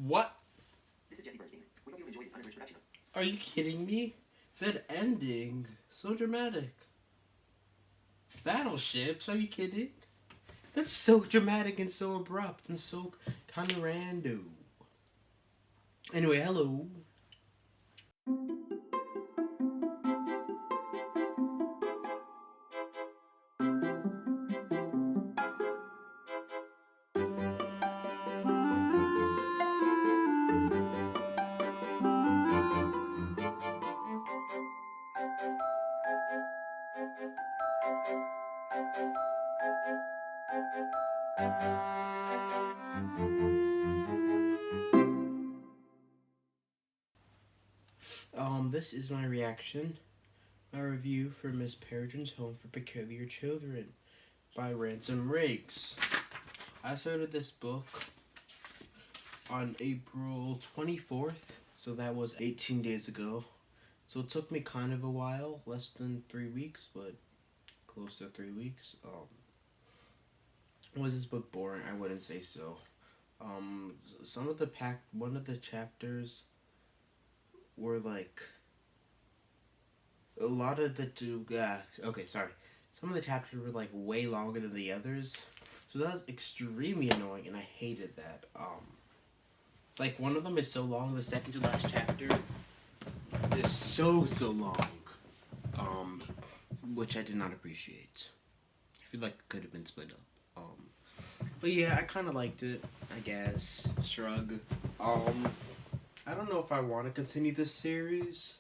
What? This is Jesse Bernstein. We hope you enjoy this unabridged production of... Are you kidding me? That ending. So dramatic. Battleships? Are you kidding? That's so dramatic and so abrupt and so kind of random. Anyway, hello. This is my reaction, my review for Miss Peregrine's Home for Peculiar Children by Ransom Riggs. I started this book on April 24th, so that was 18 days ago. So it took me kind of a while, less than 3 weeks, but close to 3 weeks. Was this book boring? I wouldn't say so. One of the chapters were like a lot of the some of the chapters were like way longer than the others, so that was extremely annoying, and I hated that. Like one of them is so long, the second to last chapter is so long, which I did not appreciate. I feel like it could have been split up. But yeah, I kind of liked it, I guess. Shrug. I don't know if I want to continue this series.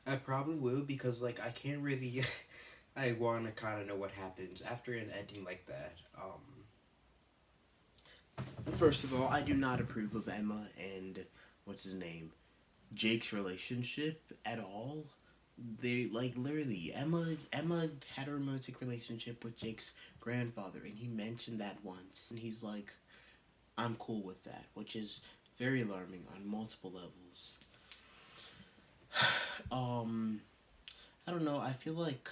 I probably will, because like I can't really I want to kind of know what happens after an ending like that. First of all, I do not approve of Emma and what's his name, Jake's relationship at all. They like literally Emma had a romantic relationship with Jake's grandfather, and he mentioned that once, and he's like, I'm cool with that, which is very alarming on multiple levels. I don't know, I feel like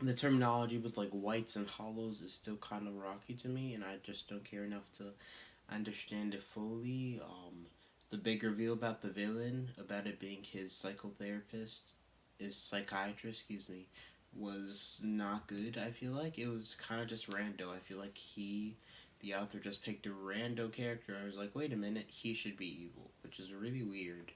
the terminology with like whites and hollows is still kind of rocky to me, and I just don't care enough to understand it fully. The big reveal about the villain, about it being his psychiatrist, was not good. I feel like it was kind of just rando. I feel like the author just picked a rando character. I was like, wait a minute, he should be evil, which is really weird.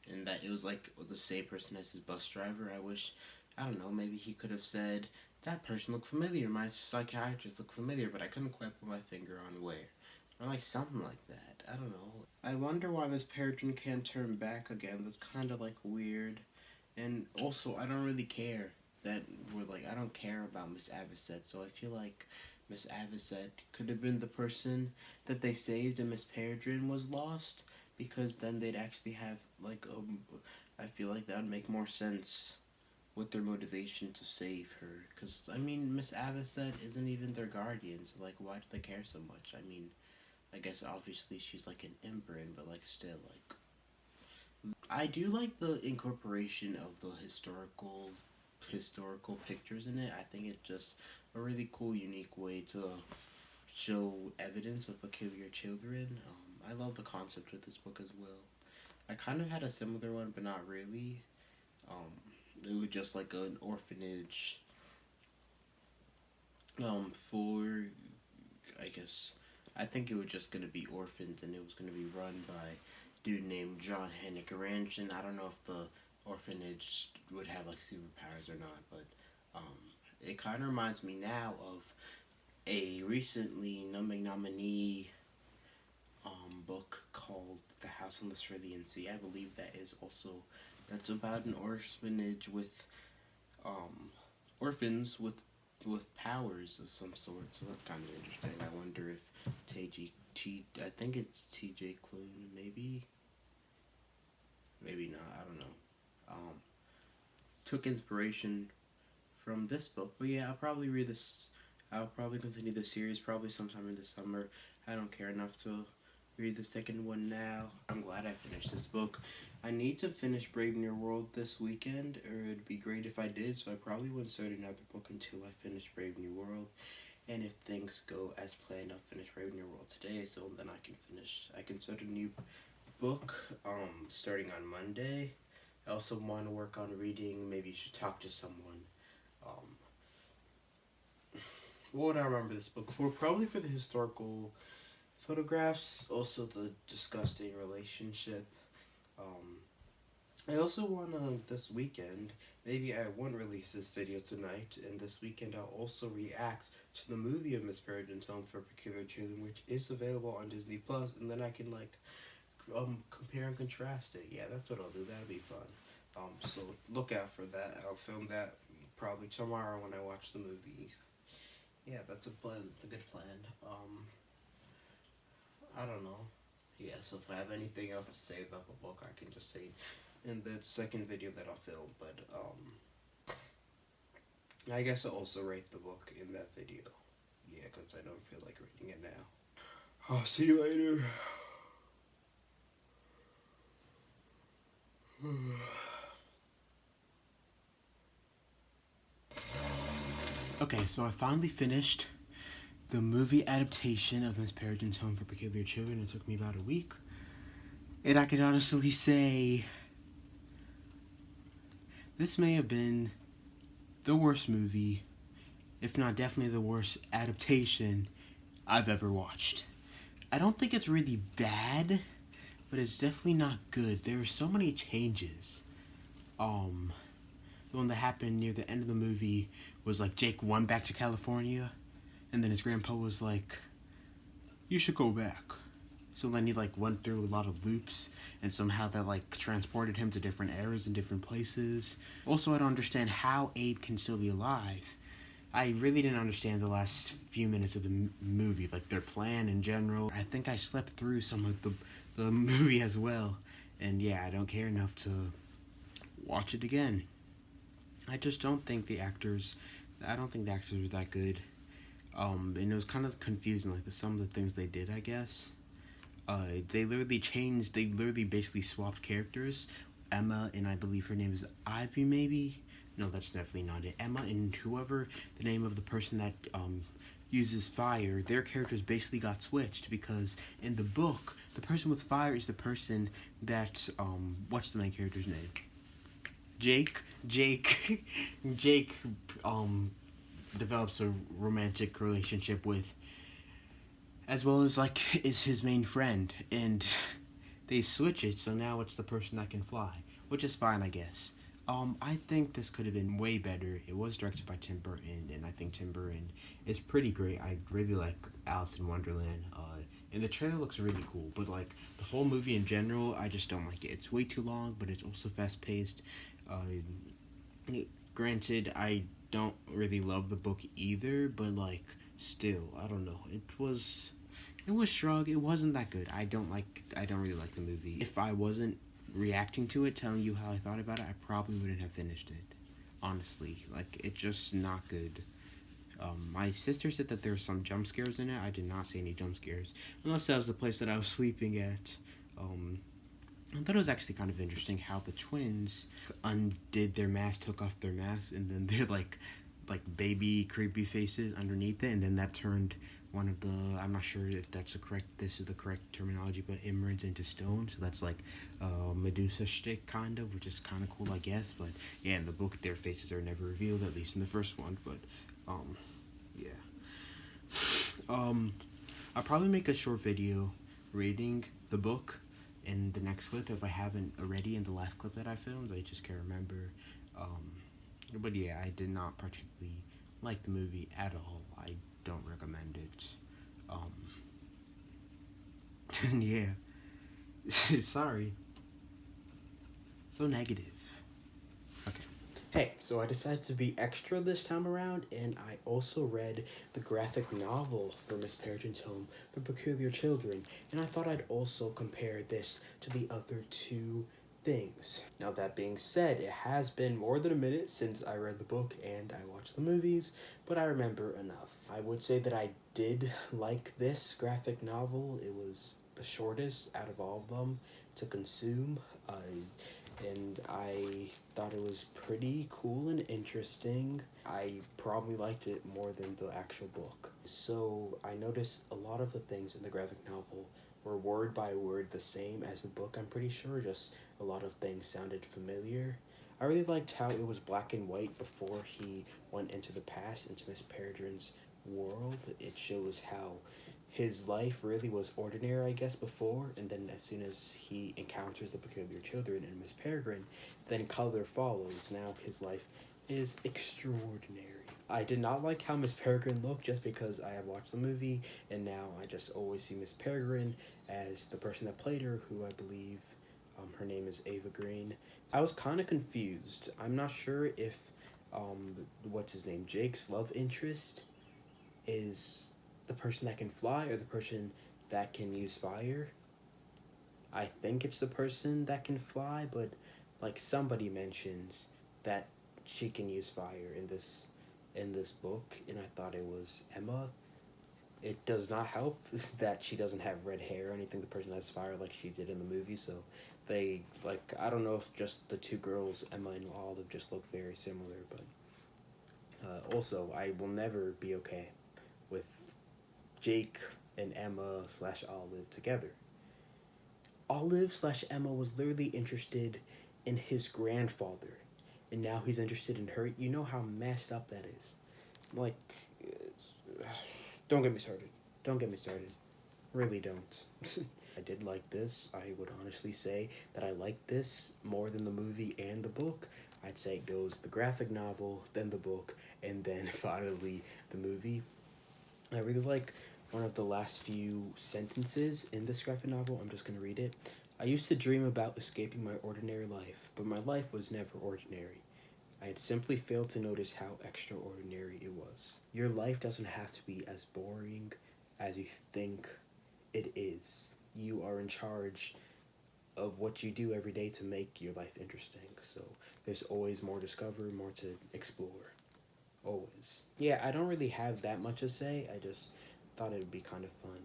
And that it was like the same person as his bus driver. I don't know, maybe he could have said, that person looked familiar, my psychiatrist looked familiar, but I couldn't quite put my finger on where. Or like something like that. I don't know. I wonder why Miss Peregrine can't turn back again. That's kind of like weird. And also, I don't really care I don't care about Miss Avocet, so I feel like Miss Avocet could have been the person that they saved and Miss Peregrine was lost, because then they'd actually have like I feel like that would make more sense with their motivation to save her, because I mean Miss Avocet isn't even their guardian, so like why do they care so much? I mean, I guess obviously she's like an imprint, but like still, like I do like the incorporation of the historical pictures in it. I think it's just a really cool, unique way to show evidence of peculiar children. I love the concept of this book as well. I kind of had a similar one, but not really. It was just like an orphanage for, I guess, I think it was just going to be orphans, and it was going to be run by a dude named John Hennick Ranch, and I don't know if the orphanage would have like superpowers or not, but it kind of reminds me now of a recently nominee book called The House on the Cerulean Sea. I believe that's about an orphanage with orphans with powers of some sort. So that's kind of interesting. I wonder if I think it's T.J. Klune, maybe not. I don't know. Took inspiration from this book, but yeah, I'll probably read this. I'll probably continue the series probably sometime in the summer. I don't care enough to read the second one now. I'm glad I finished this book. I need to finish Brave New World this weekend, or it'd be great if I did, so I probably wouldn't start another book until I finish Brave New World. And if things go as planned, I'll finish Brave New World today, so then I can start a new book starting on Monday. I also want to work on reading, maybe you should talk to someone. Um, what would I remember this book for? Probably for the historical photographs, also the disgusting relationship. Um, I also want to, this weekend, maybe I won't release this video tonight, and this weekend I'll also react to the movie of Miss Peregrine's Home for Peculiar Children, which is available on Disney Plus, and then I can like compare and contrast it. Yeah, that's what I'll do. That'll be fun. So look out for that. I'll film that probably tomorrow when I watch the movie. Yeah, that's a plan. That's a good plan. I don't know. Yeah, so if I have anything else to say about the book, I can just say in the second video that I'll film. But I guess I'll also rate the book in that video. Yeah, because I don't feel like reading it now. I'll see you later. Okay, so I finally finished the movie adaptation of Miss Peregrine's Home for Peculiar Children. It took me about a week. And I can honestly say this may have been the worst movie, if not definitely the worst adaptation I've ever watched. I don't think it's really bad, but it's definitely not good. There are so many changes. The one that happened near the end of the movie was like Jake went back to California, and then his grandpa was like, "You should go back." So then he like went through a lot of loops, and somehow that like transported him to different eras and different places. Also, I don't understand how Abe can still be alive. I really didn't understand the last few minutes of the movie, like their plan in general. I think I slept through some of the movie as well, and yeah, I don't care enough to watch it again. I just don't think the actors. I don't think the actors were that good. And it was kind of confusing, like some of the things they did, I guess. They literally changed. They literally basically swapped characters. Emma and I believe her name is Ivy, maybe. No, that's definitely not it. Emma and whoever the name of the person that uses fire, their characters basically got switched because in the book, the person with fire is the person that what's the main character's name? Jake Jake develops a romantic relationship with, as well as like is his main friend, and they switch it so now it's the person that can fly, which is fine, I guess. I think this could have been way better. It was directed by Tim Burton, and I think Tim Burton is pretty great. I really like Alice in Wonderland, and the trailer looks really cool. But like the whole movie in general, I just don't like it. It's way too long, but it's also fast paced. Granted, I don't really love the book either, but like still, I don't know. It was strong. It wasn't that good. I don't really like the movie. If I wasn't reacting to it, telling you how I thought about it, I probably wouldn't have finished it. Honestly, like it's just not good. My sister said that there were some jump scares in it. I did not see any jump scares, unless that was the place that I was sleeping at. I thought it was actually kind of interesting how the twins undid their mask, took off their masks, and then they're like baby creepy faces underneath it, and then that turned one of the, I'm not sure if that's the correct, this is the correct terminology, but emeralds into stone. So that's like Medusa shtick kind of, which is kind of cool, I guess. But yeah, in the book, their faces are never revealed, at least in the first one. But yeah. I'll probably make a short video rating the book in the next clip if I haven't already in the last clip that I filmed. I just can't remember. But yeah, I did not particularly like the movie at all. I don't recommend it. Yeah. Sorry. So negative. Okay. Hey, so I decided to be extra this time around, and I also read the graphic novel for Miss Peregrine's Home for Peculiar Children, and I thought I'd also compare this to the other two things. Now that being said, it has been more than a minute since I read the book and I watched the movies, but I remember enough. I would say that I did like this graphic novel. It was the shortest out of all of them to consume, and I thought it was pretty cool and interesting. I probably liked it more than the actual book. So I noticed a lot of the things in the graphic novel were word by word the same as the book, I'm pretty sure, just a lot of things sounded familiar. I really liked how it was black and white before he went into the past, into Miss Peregrine's world. It shows how his life really was ordinary, I guess, before, and then as soon as he encounters the peculiar children and Miss Peregrine, then color follows. Now his life is extraordinary. I did not like how Miss Peregrine looked just because I have watched the movie and now I just always see Miss Peregrine as the person that played her, who I believe her name is Ava Green. I was kind of confused. I'm not sure if what's his name, Jake's love interest is the person that can fly or the person that can use fire. I think it's the person that can fly, but like somebody mentions that she can use fire in this book, and I thought it was Emma. It does not help that she doesn't have red hair or anything. The person has fire like she did in the movie, so they like I don't know if just the two girls, Emma and Olive, just look very similar, but also I will never be okay with Jake and Emma slash Olive together. Olive slash Emma was literally interested in his grandfather, and now he's interested in her. You know how messed up that is. Like, don't get me started. Don't get me started. Really don't. I did like this. I would honestly say that I liked this more than the movie and the book. I'd say it goes the graphic novel, then the book, and then finally the movie. I really like one of the last few sentences in this graphic novel. I'm just going to read it. I used to dream about escaping my ordinary life, but my life was never ordinary. I had simply failed to notice how extraordinary it was. Your life doesn't have to be as boring as you think it is. You are in charge of what you do every day to make your life interesting. So there's always more to discover, more to explore. Always. Yeah, I don't really have that much to say. I just thought it would be kind of fun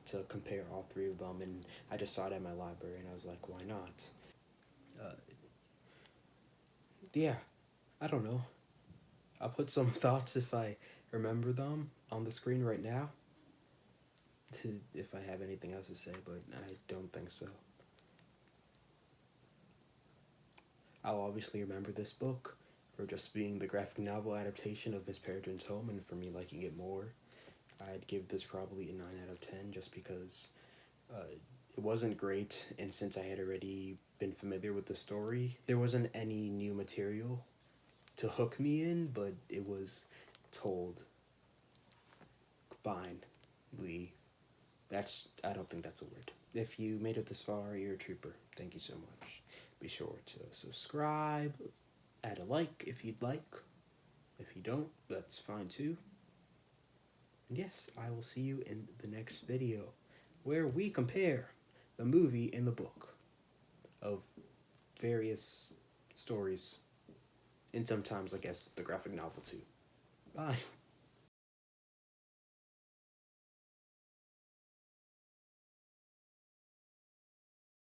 to compare all three of them, and I just saw it at my library, and I was like, why not? Uh, yeah, I don't know. I'll put some thoughts if I remember them on the screen right now. If I have anything else to say, but I don't think so. I'll obviously remember this book for just being the graphic novel adaptation of Miss Peregrine's Home, and for me liking it more. I'd give this probably a 9 out of 10 just because it wasn't great, and since I had already been familiar with the story, there wasn't any new material to hook me in, but it was told finely. I don't think that's a word. If you made it this far, you're a trooper. Thank you so much. Be sure to subscribe, add a like if you'd like. If you don't, that's fine too. And yes, I will see you in the next video, where we compare the movie and the book of various stories, and sometimes, I guess, the graphic novel too. Bye.